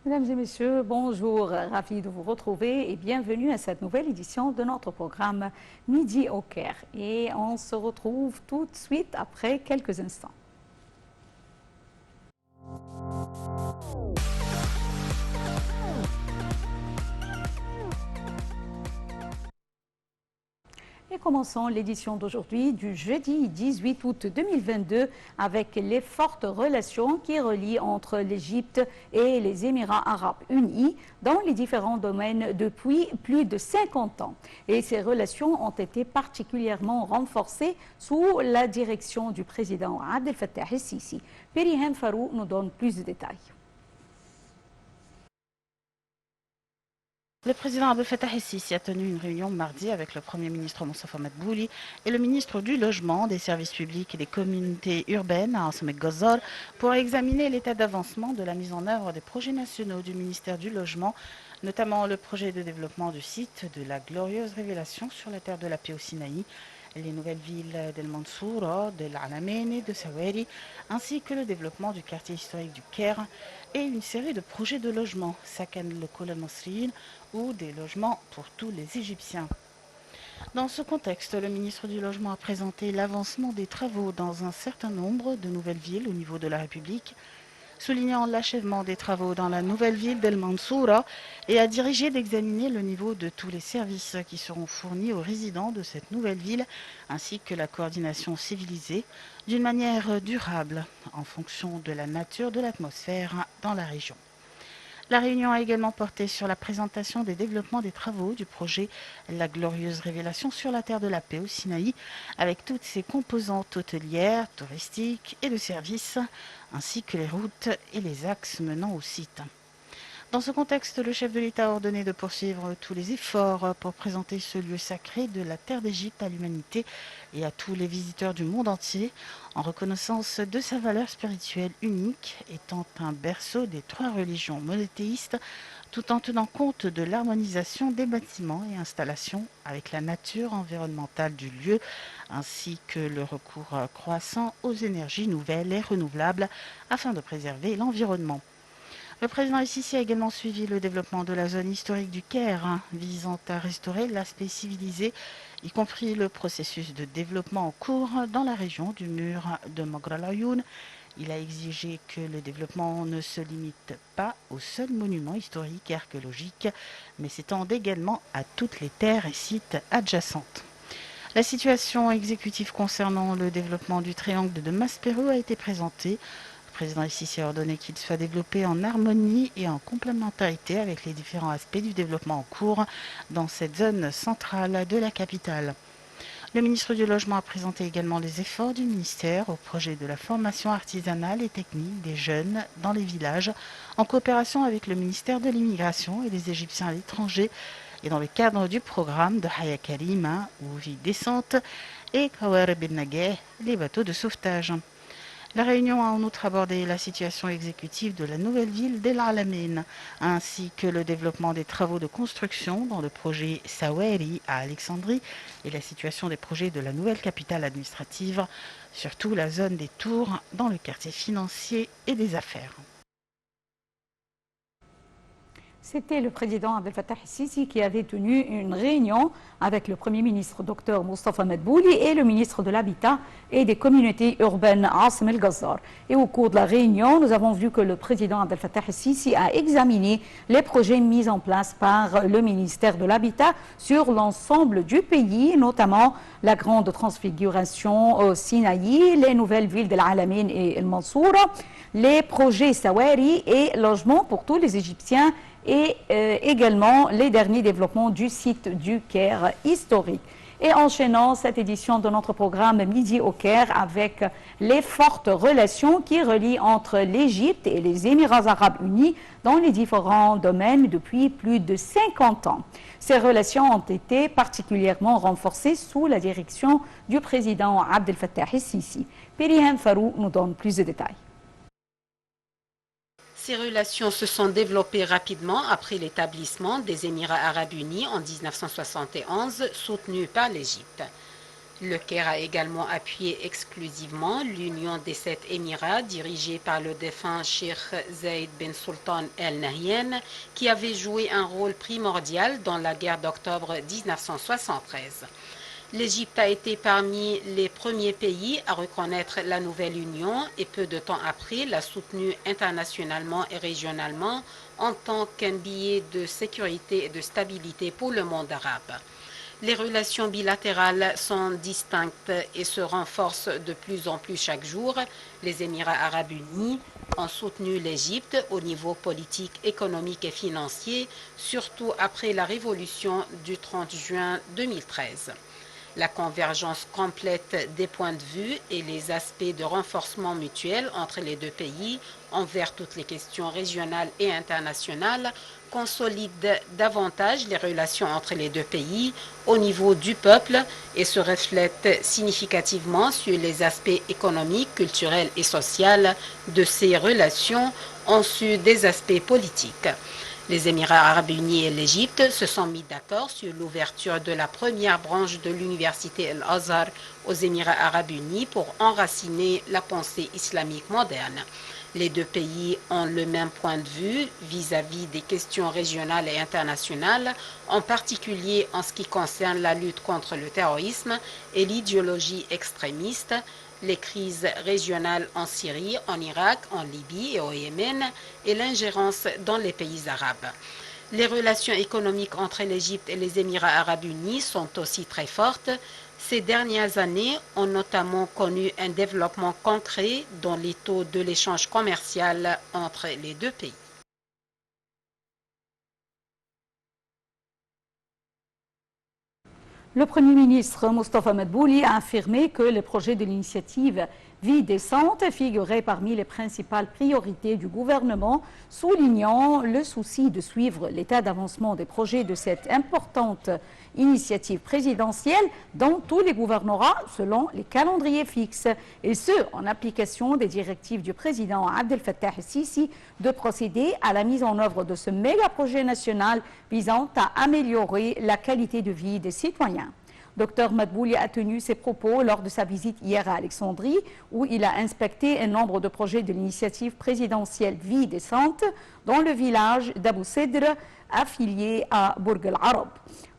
Mesdames et messieurs, bonjour, ravi de vous retrouver et bienvenue à cette nouvelle édition de notre programme Midi au Caire. Et on se retrouve tout de suite après quelques instants. Et commençons l'édition d'aujourd'hui du jeudi 18 août 2022 avec les fortes relations qui relient entre l'Égypte et les Émirats arabes unis dans les différents domaines depuis plus de 50 ans. Et ces relations ont été particulièrement renforcées sous la direction du président Abdel Fattah el-Sisi. Perihan Farou nous donne plus de détails. Le président Abdel Fattah el-Sisi a tenu une réunion mardi avec le Premier ministre Moustapha Madbouli et le ministre du Logement, des Services publics et des communautés urbaines, Asma Ghazal, pour examiner l'état d'avancement de la mise en œuvre des projets nationaux du ministère du Logement, notamment le projet de développement du site de la glorieuse révélation sur la terre de la paix au Sinaï, les nouvelles villes d'El Mansoura, d'El Alamein et de Sawari, ainsi que le développement du quartier historique du Caire et une série de projets de logement, Sakan le Masriyin, ou des logements pour tous les Égyptiens. Dans ce contexte, le ministre du Logement a présenté l'avancement des travaux dans un certain nombre de nouvelles villes au niveau de la République, soulignant l'achèvement des travaux dans la nouvelle ville d'El Mansoura et a dirigé d'examiner le niveau de tous les services qui seront fournis aux résidents de cette nouvelle ville, ainsi que la coordination civilisée d'une manière durable en fonction de la nature de l'atmosphère dans la région. La réunion a également porté sur la présentation des développements des travaux du projet La glorieuse révélation sur la terre de la paix au Sinaï, avec toutes ses composantes hôtelières, touristiques et de services, ainsi que les routes et les axes menant au site. Dans ce contexte, le chef de l'État a ordonné de poursuivre tous les efforts pour présenter ce lieu sacré de la terre d'Égypte à l'humanité et à tous les visiteurs du monde entier, en reconnaissance de sa valeur spirituelle unique, étant un berceau des 3 religions monothéistes, tout en tenant compte de l'harmonisation des bâtiments et installations avec la nature environnementale du lieu, ainsi que le recours croissant aux énergies nouvelles et renouvelables afin de préserver l'environnement. Le président el-Sisi a également suivi le développement de la zone historique du Caire, visant à restaurer l'aspect civilisé, y compris le processus de développement en cours dans la région du mur de Maghra al-Ayoun. Il a exigé que le développement ne se limite pas aux seuls monuments historiques et archéologiques, mais s'étende également à toutes les terres et sites adjacentes. La situation exécutive concernant le développement du triangle de Maspero a été présentée. Le président el-Sisi a ordonné qu'il soit développé en harmonie et en complémentarité avec les différents aspects du développement en cours dans cette zone centrale de la capitale. Le ministre du Logement a présenté également les efforts du ministère au projet de la formation artisanale et technique des jeunes dans les villages, en coopération avec le ministère de l'Immigration et des Égyptiens à l'étranger, et dans le cadre du programme de Haya Karima, ou Vie décente, et Kawar Ben Nageh, les bateaux de sauvetage. La réunion a en outre abordé la situation exécutive de la nouvelle ville d'El Alamein, ainsi que le développement des travaux de construction dans le projet Sawari à Alexandrie et la situation des projets de la nouvelle capitale administrative, surtout la zone des Tours dans le quartier financier et des affaires. C'était le président Abdel Fattah el-Sisi qui avait tenu une réunion avec le Premier ministre Dr Moustapha Madbouli et le ministre de l'Habitat et des communautés urbaines Asma Ghazal. Et au cours de la réunion, nous avons vu que le président Abdel Fattah el-Sisi a examiné les projets mis en place par le ministère de l'Habitat sur l'ensemble du pays, notamment la grande transfiguration au Sinaï, les nouvelles villes d'El Alamein et El Mansoura, les projets Sawari et logements pour tous les Égyptiens et également les derniers développements du site du Caire historique. Et enchaînant cette édition de notre programme Midi au Caire avec les fortes relations qui relient entre l'Égypte et les Émirats arabes unis dans les différents domaines depuis plus de 50 ans. Ces relations ont été particulièrement renforcées sous la direction du président Abdel Fattah el-Sisi. Perihan Farou nous donne plus de détails. Ces relations se sont développées rapidement après l'établissement des Émirats arabes unis en 1971, soutenus par l'Égypte. Le Caire a également appuyé exclusivement l'union des 7 Émirats dirigée par le défunt Cheikh Zayed bin Sultan Al Nahyan, qui avait joué un rôle primordial dans la guerre d'octobre 1973. L'Égypte a été parmi les premiers pays à reconnaître la nouvelle union et peu de temps après l'a soutenue internationalement et régionalement en tant qu'un billet de sécurité et de stabilité pour le monde arabe. Les relations bilatérales sont distinctes et se renforcent de plus en plus chaque jour. Les Émirats arabes unis ont soutenu l'Égypte au niveau politique, économique et financier, surtout après la révolution du 30 juin 2013. La convergence complète des points de vue et les aspects de renforcement mutuel entre les deux pays envers toutes les questions régionales et internationales consolide davantage les relations entre les deux pays au niveau du peuple et se reflète significativement sur les aspects économiques, culturels et sociaux de ces relations en sus des aspects politiques. Les Émirats arabes unis et l'Égypte se sont mis d'accord sur l'ouverture de la première branche de l'université Al-Azhar aux Émirats arabes unis pour enraciner la pensée islamique moderne. Les deux pays ont le même point de vue vis-à-vis des questions régionales et internationales, en particulier en ce qui concerne la lutte contre le terrorisme et l'idéologie extrémiste, les crises régionales en Syrie, en Irak, en Libye et au Yémen et l'ingérence dans les pays arabes. Les relations économiques entre l'Égypte et les Émirats arabes unis sont aussi très fortes. Ces dernières années ont notamment connu un développement concret dans les taux de l'échange commercial entre les deux pays. Le Premier ministre Mostafa Madbouli a affirmé que le projet de l'initiative Vie décente figurait parmi les principales priorités du gouvernement, soulignant le souci de suivre l'état d'avancement des projets de cette importante initiative présidentielle dans tous les gouvernorats selon les calendriers fixes, et ce, en application des directives du président Abdel Fattah el-Sisi de procéder à la mise en œuvre de ce méga projet national visant à améliorer la qualité de vie des citoyens. Dr Madbouli a tenu ses propos lors de sa visite hier à Alexandrie, où il a inspecté un nombre de projets de l'initiative présidentielle Vie décente dans le village d'Abou Sedr, affilié à Bourg al-Arab.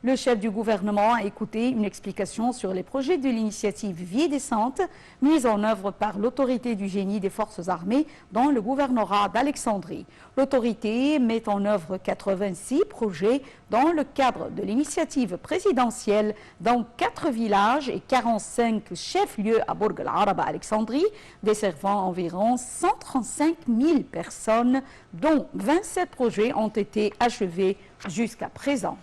Le chef du gouvernement a écouté une explication sur les projets de l'initiative Vie décente mise en œuvre par l'autorité du génie des forces armées dans le gouvernorat d'Alexandrie. L'autorité met en œuvre 86 projets dans le cadre de l'initiative présidentielle dans 4 villages et 45 chefs-lieux à Bourg al-Arab à Alexandrie, desservant environ 135 000 personnes, dont 27 projets ont été achevés jusqu'à présent.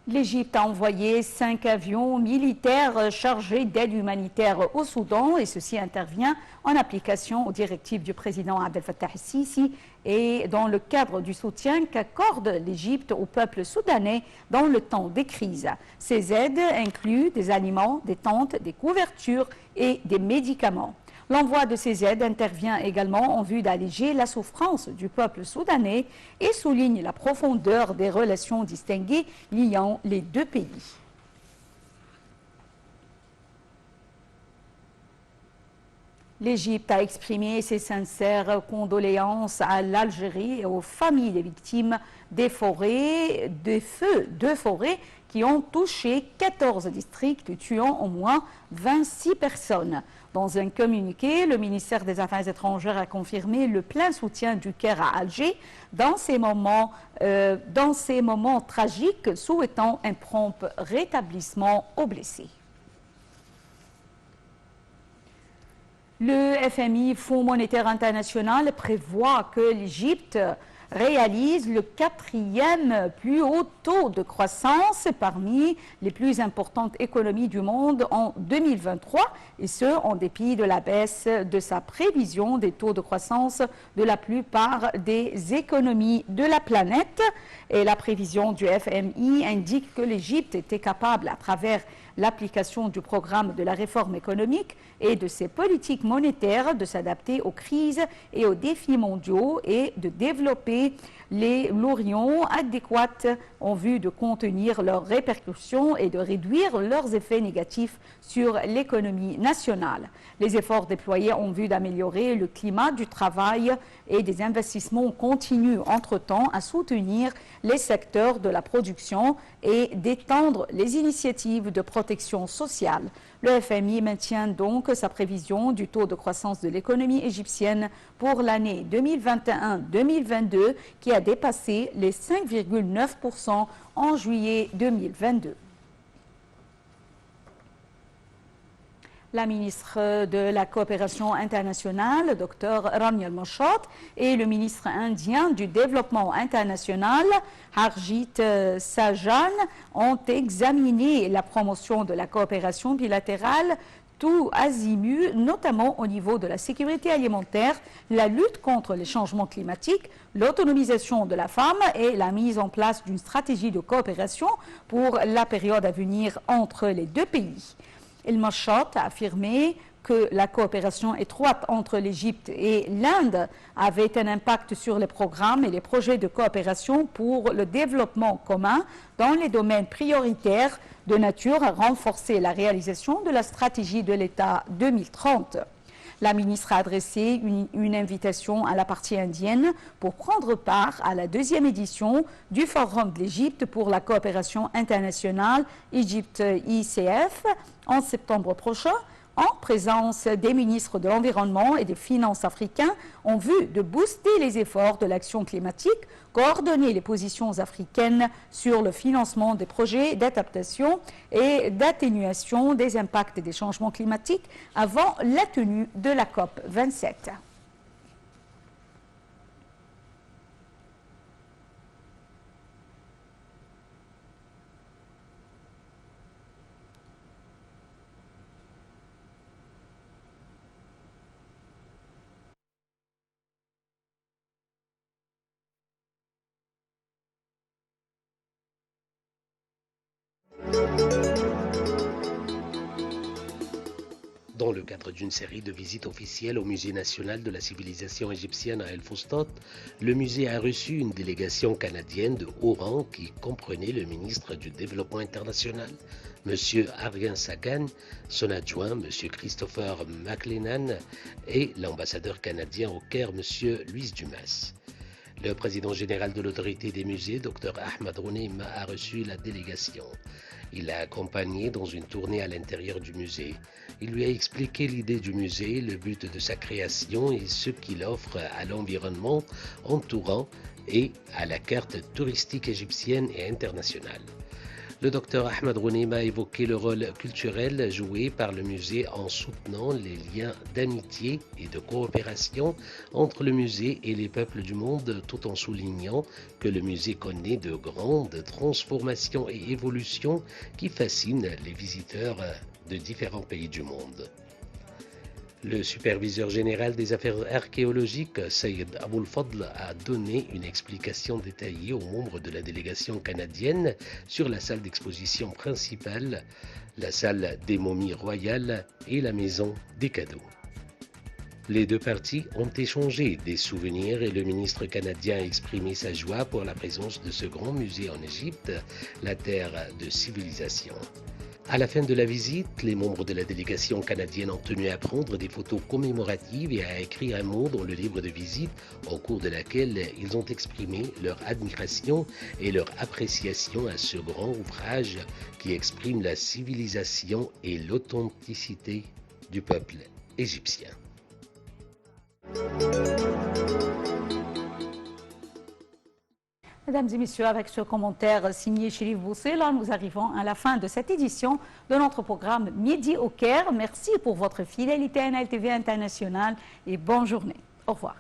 L'Égypte a envoyé 5 avions militaires chargés d'aide humanitaire au Soudan, et ceci intervient en application aux directives du président Abdel Fattah el-Sisi et dans le cadre du soutien qu'accorde l'Égypte au peuple soudanais dans le temps des crises. Ces aides incluent des aliments, des tentes, des couvertures et des médicaments. L'envoi de ces aides intervient également en vue d'alléger la souffrance du peuple soudanais et souligne la profondeur des relations distinguées liant les deux pays. L'Égypte a exprimé ses sincères condoléances à l'Algérie et aux familles des victimes des feux de forêt qui ont touché 14 districts, tuant au moins 26 personnes. Dans un communiqué, le ministère des Affaires étrangères a confirmé le plein soutien du Caire à Alger dans ces moments tragiques, souhaitant un prompt rétablissement aux blessés. Le FMI, Fonds monétaire international, prévoit que l'Égypte réalise le 4e plus haut taux de croissance parmi les plus importantes économies du monde en 2023, et ce, en dépit de la baisse de sa prévision des taux de croissance de la plupart des économies de la planète. Et la prévision du FMI indique que l'Égypte était capable, à travers l'application du programme de la réforme économique et de ses politiques monétaires, de s'adapter aux crises et aux défis mondiaux et de développer les lourions adéquates en vue de contenir leurs répercussions et de réduire leurs effets négatifs sur l'économie nationale. Les efforts déployés en vue d'améliorer le climat du travail et des investissements continuent entre-temps à soutenir les secteurs de la production et d'étendre les initiatives de protection sociale. Le FMI maintient donc sa prévision du taux de croissance de l'économie égyptienne pour l'année 2021-2022 qui a dépassé les 5,9% en juillet 2022. La ministre de la Coopération internationale, Dr Rania Al-Mashot, et le ministre indien du Développement international, Harjit Sajjan, ont examiné la promotion de la coopération bilatérale tout azimut, notamment au niveau de la sécurité alimentaire, la lutte contre les changements climatiques, l'autonomisation de la femme et la mise en place d'une stratégie de coopération pour la période à venir entre les deux pays. El-Mashot a affirmé que la coopération étroite entre l'Égypte et l'Inde avait un impact sur les programmes et les projets de coopération pour le développement commun dans les domaines prioritaires de nature à renforcer la réalisation de la stratégie de l'État 2030. La ministre a adressé une invitation à la partie indienne pour prendre part à la deuxième édition du Forum de l'Égypte pour la coopération internationale Égypte-ICF en septembre prochain, en présence des ministres de l'Environnement et des Finances africains en vue de booster les efforts de l'action climatique, coordonner les positions africaines sur le financement des projets d'adaptation et d'atténuation des impacts des changements climatiques avant la tenue de la COP 27. Dans le cadre d'une série de visites officielles au Musée national de la civilisation égyptienne à El Fustat, le musée a reçu une délégation canadienne de haut rang qui comprenait le ministre du Développement international, M. Aryan Sagan, son adjoint, M. Christopher McLennan, et l'ambassadeur canadien au Caire, M. Luis Dumas. Le président général de l'autorité des musées, Dr Ahmad Rouneima, a reçu la délégation. Il l'a accompagné dans une tournée à l'intérieur du musée. Il lui a expliqué l'idée du musée, le but de sa création et ce qu'il offre à l'environnement entourant et à la carte touristique égyptienne et internationale. Le docteur Ahmad Rouneima a évoqué le rôle culturel joué par le musée en soutenant les liens d'amitié et de coopération entre le musée et les peuples du monde, tout en soulignant que le musée connaît de grandes transformations et évolutions qui fascinent les visiteurs de différents pays du monde. Le superviseur général des affaires archéologiques, Sayed Aboul Fadl, a donné une explication détaillée aux membres de la délégation canadienne sur la salle d'exposition principale, la salle des momies royales et la maison des cadeaux. Les deux parties ont échangé des souvenirs et le ministre canadien a exprimé sa joie pour la présence de ce grand musée en Égypte, la terre de civilisation. À la fin de la visite, les membres de la délégation canadienne ont tenu à prendre des photos commémoratives et à écrire un mot dans le livre de visite au cours de laquelle ils ont exprimé leur admiration et leur appréciation à ce grand ouvrage qui exprime la civilisation et l'authenticité du peuple égyptien. Mesdames et messieurs, avec ce commentaire signé Chérif Boussela, nous arrivons à la fin de cette édition de notre programme Midi au Caire. Merci pour votre fidélité à NLTV International et bonne journée. Au revoir.